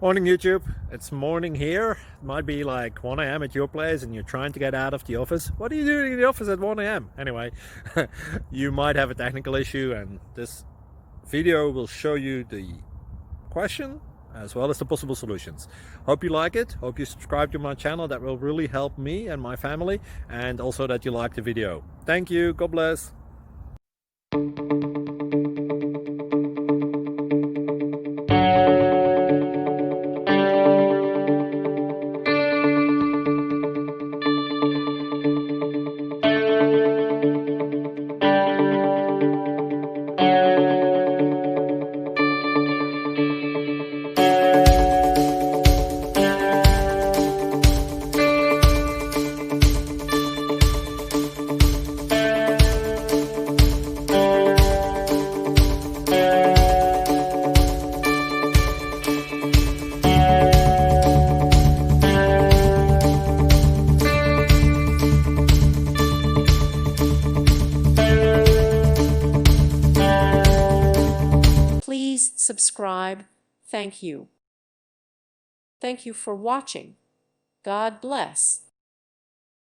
Morning YouTube, it's morning here. It might be like 1 a.m. at your place and you're trying to get out of the office. What are you doing in the office at 1 a.m.? Anyway, you might have a technical issue and this video will show you the question as well as the possible solutions. Hope you like it, hope you subscribe to my channel. That will really help me and my family, and also that you like the video. Thank you, God bless. Please subscribe. Thank you. Thank you for watching. God bless.